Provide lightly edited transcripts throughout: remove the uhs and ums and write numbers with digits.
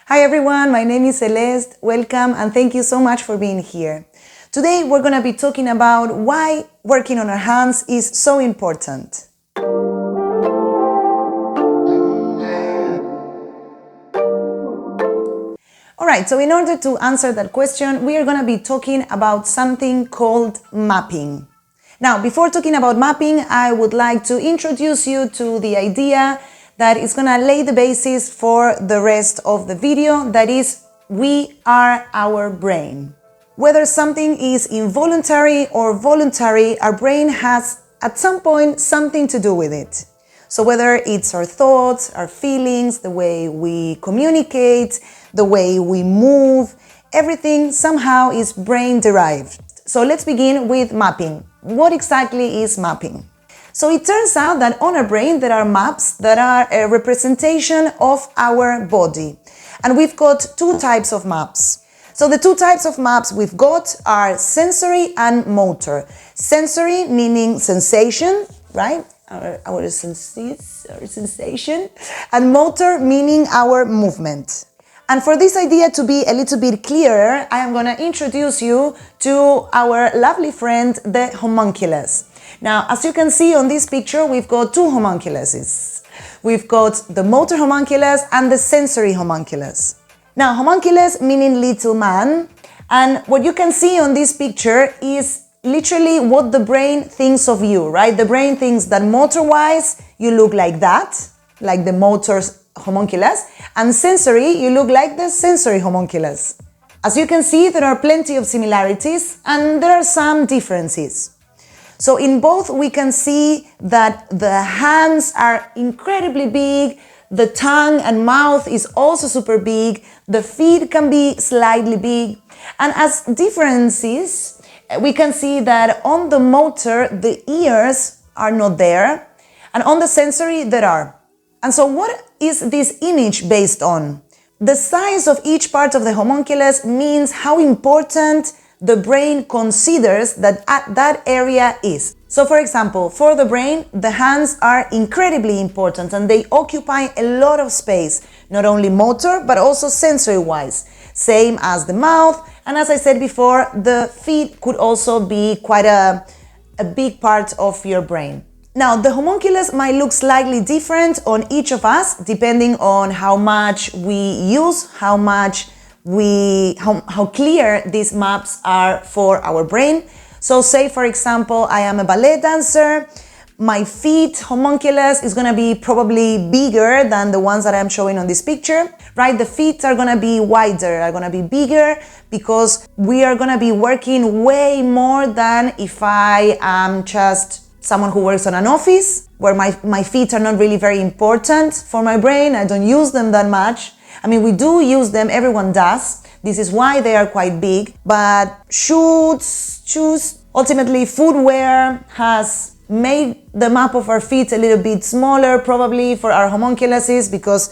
Hi everyone, my name is Celeste. Welcome and thank you so much for being here. Today we're going to be talking about why working on our hands is so important. Alright, so in order to answer that question, we are going to be talking about something called mapping. Now, before talking about mapping, I would like to introduce you to the idea that is going to lay the basis for the rest of the video, that is, we are our brain. Whether something is involuntary or voluntary, our brain has at some point something to do with it. So whether it's our thoughts, our feelings, the way we communicate, the way we move, everything somehow is brain derived. So let's begin with mapping. What exactly is mapping? So it turns out that on our brain there are maps that are a representation of our body. And we've got two types of maps. So the two types of maps we've got are sensory and motor. Sensory meaning sensation, right? Our sensation. And motor meaning our movement. And for this idea to be a little bit clearer, I am going to introduce you to our lovely friend, the homunculus. Now, as you can see on this picture, we've got two homunculuses. We've got the motor homunculus and the sensory homunculus. Now, homunculus meaning little man, and what you can see on this picture is literally what the brain thinks of you, right? The brain thinks that motor-wise, you look like that, like the motor homunculus, and sensory, you look like the sensory homunculus. As you can see, there are plenty of similarities and there are some differences. So in both, we can see that the hands are incredibly big, the tongue and mouth is also super big, the feet can be slightly big, and as differences, we can see that on the motor, the ears are not there, and on the sensory, there are. And so what is this image based on? The size of each part of the homunculus means how important the brain considers that that area is. So for example, for the brain, the hands are incredibly important and they occupy a lot of space, not only motor, but also sensory-wise. Same as the mouth, and as I said before, the feet could also be quite a big part of your brain. Now, the homunculus might look slightly different on each of us, depending on how much we use, how clear these maps are for our brain. So say, for example, I am a ballet dancer. My feet homunculus is going to be probably bigger than the ones that I'm showing on this picture, right? The feet are going to be wider, are going to be bigger because we are going to be working way more than if I am just someone who works on an office, where my feet are not really very important for my brain. I don't use them that much. I mean, we do use them, everyone does. This is why they are quite big. But shoes, ultimately footwear has made the map of our feet a little bit smaller, probably for our homunculuses, because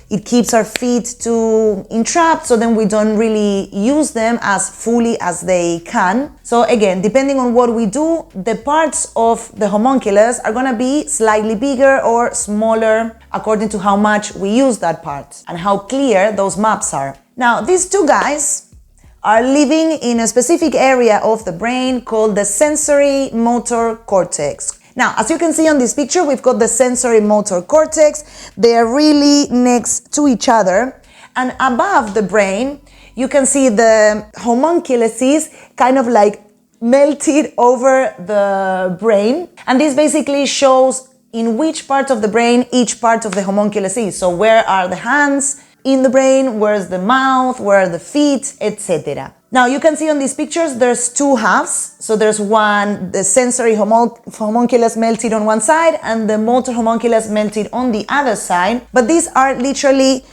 it keeps our feet too entrapped, so then we don't really use them as fully as they can. So again, depending on what we do, the parts of the homunculus are going to be slightly bigger or smaller according to how much we use that part and how clear those maps are. Now, these two guys are living in a specific area of the brain called the sensory motor cortex. Now, as you can see on this picture, we've got the sensory motor cortex. They are really next to each other. And above the brain, you can see the homunculuses kind of like melted over the brain. And this basically shows in which part of the brain each part of the homunculus is. So where are the hands in the brain, where's the mouth, where are the feet, etc. Now you can see on these pictures there's two halves. So there's one, the sensory homunculus melted on one side and the motor homunculus melted on the other side. But these are literally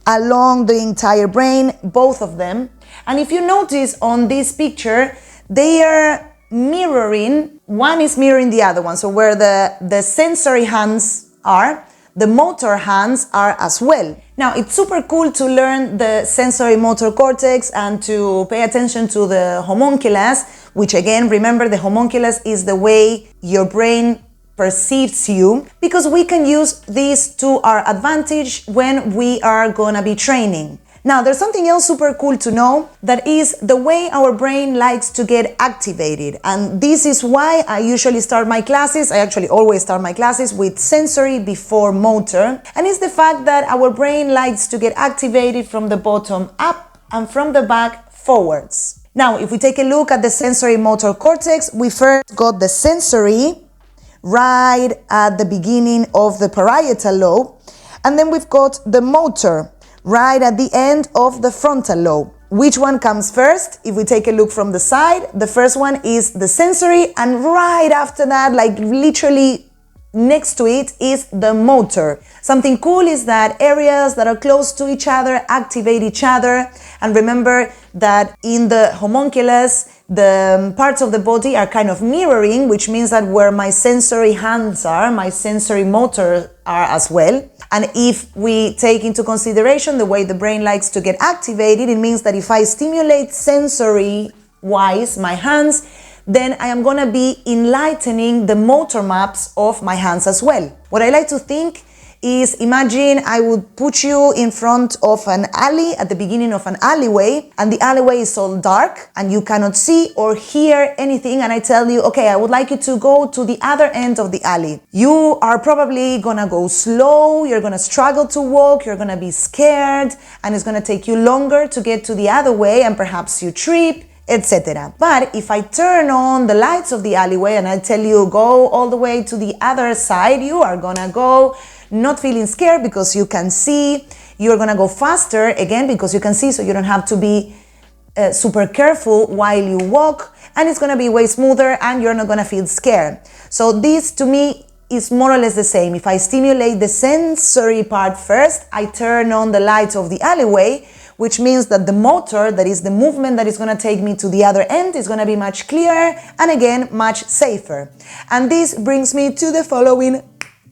along the entire brain, both of them. And if you notice on this picture, they are mirroring, one is mirroring the other one. So where the sensory hands are, the motor hands are as well. Now, it's super cool to learn the sensory motor cortex and to pay attention to the homunculus, which again, remember, the homunculus is the way your brain perceives you, because we can use this to our advantage when we are gonna be training. Now, there's something else super cool to know, that is the way our brain likes to get activated. And this is why I usually start my classes, I actually always start my classes with sensory before motor. And it's the fact that our brain likes to get activated from the bottom up and from the back forwards. Now, if we take a look at the sensory motor cortex, we first got the sensory right at the beginning of the parietal lobe, and then we've got the motor right at the end of the frontal lobe. Which one comes first? If we take a look from the side, the first one is the sensory, and right after that, like literally next to it, is the motor. Something cool is that areas that are close to each other activate each other. And remember that in the homunculus, the parts of the body are kind of mirroring, which means that where my sensory hands are, my sensory motor are as well. And if we take into consideration the way the brain likes to get activated, it means that if I stimulate sensory-wise my hands, then I am going to be enlightening the motor maps of my hands as well. What I like to think is, imagine I would put you in front of an alley at the beginning of an alleyway, and the alleyway is all dark and you cannot see or hear anything, and I tell you, okay, I would like you to go to the other end of the alley. You are probably gonna go slow, you're gonna struggle to walk, you're gonna be scared, and it's gonna take you longer to get to the other way, and perhaps you trip, etc. But if I turn on the lights of the alleyway and I tell you go all the way to the other side, you are gonna go not feeling scared because you can see. You're gonna go faster again because you can see, so you don't have to be super careful while you walk, and it's gonna be way smoother and you're not gonna feel scared. So this to me is more or less the same. If I stimulate the sensory part first, I turn on the lights of the alleyway, which means that the motor, that is the movement that is going to take me to the other end, is going to be much clearer and again much safer. And this brings me to the following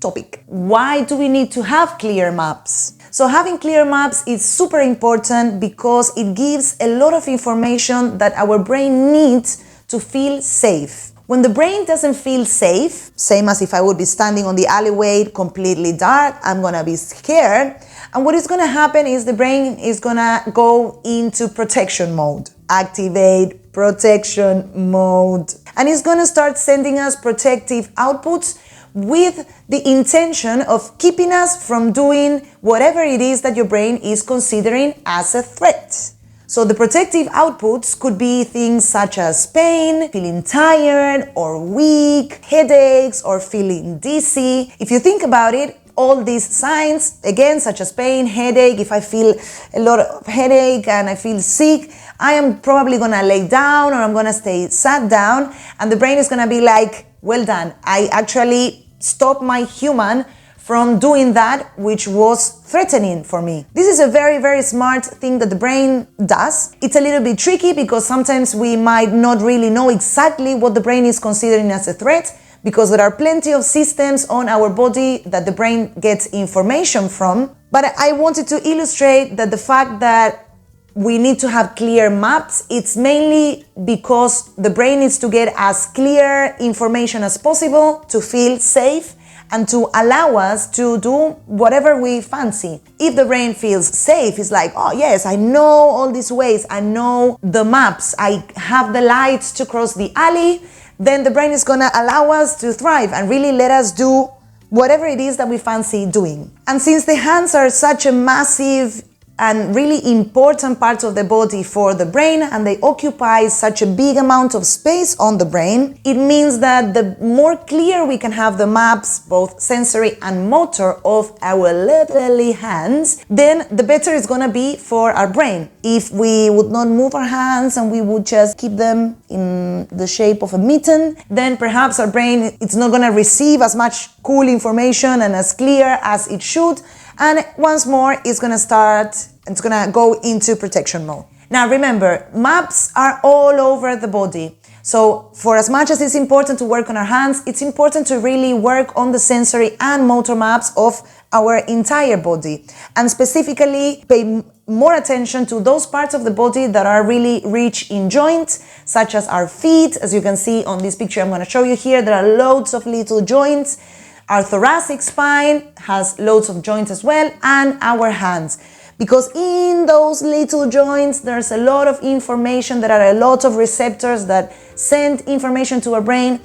topic. Why do we need to have clear maps? So having clear maps is super important because it gives a lot of information that our brain needs to feel safe. When the brain doesn't feel safe, same as if I would be standing on the alleyway completely dark, I'm gonna be scared. And what is gonna happen is the brain is gonna go into protection mode. Activate protection mode. And it's gonna start sending us protective outputs with the intention of keeping us from doing whatever it is that your brain is considering as a threat. So the protective outputs could be things such as pain, feeling tired or weak, headaches, or feeling dizzy. If you think about it, all these signs, again, such as pain, headache, if I feel a lot of headache and I feel sick, I am probably gonna lay down or I'm gonna stay sat down, and the brain is gonna be like, well done, I actually stopped my human from doing that which was threatening for me. This is a very, very smart thing that the brain does. It's a little bit tricky because sometimes we might not really know exactly what the brain is considering as a threat, because there are plenty of systems on our body that the brain gets information from. But I wanted to illustrate that the fact that we need to have clear maps, it's mainly because the brain needs to get as clear information as possible to feel safe and to allow us to do whatever we fancy. If the brain feels safe, it's like, oh yes, I know all these ways, I know the maps, I have the lights to cross the alley, then the brain is gonna allow us to thrive and really let us do whatever it is that we fancy doing. And since the hands are such a massive and really important part of the body for the brain, and they occupy such a big amount of space on the brain, it means that the more clear we can have the maps, both sensory and motor, of our lovely hands, then the better it's gonna be for our brain. If we would not move our hands and we would just keep them in the shape of a mitten, then perhaps our brain, it's not gonna receive as much cool information and as clear as it should. And once more, it's gonna go into protection mode. Now remember, maps are all over the body. So for as much as it's important to work on our hands, it's important to really work on the sensory and motor maps of our entire body. And specifically pay more attention to those parts of the body that are really rich in joints, such as our feet. As you can see on this picture I'm gonna show you here, there are loads of little joints. Our thoracic spine has loads of joints as well, and our hands. Because in those little joints, there's a lot of information, there are a lot of receptors that send information to our brain.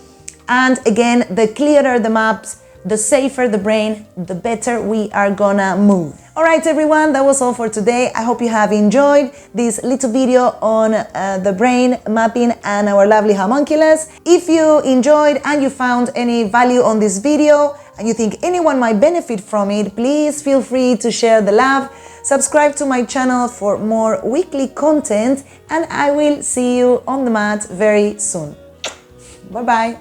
And again, the clearer the maps, the safer the brain, the better we are gonna move. All right, everyone, that was all for today. I hope you have enjoyed this little video on the brain mapping and our lovely homunculus. If you enjoyed and you found any value on this video and you think anyone might benefit from it, please feel free to share the love. Subscribe to my channel for more weekly content, and I will see you on the mat very soon. Bye-bye.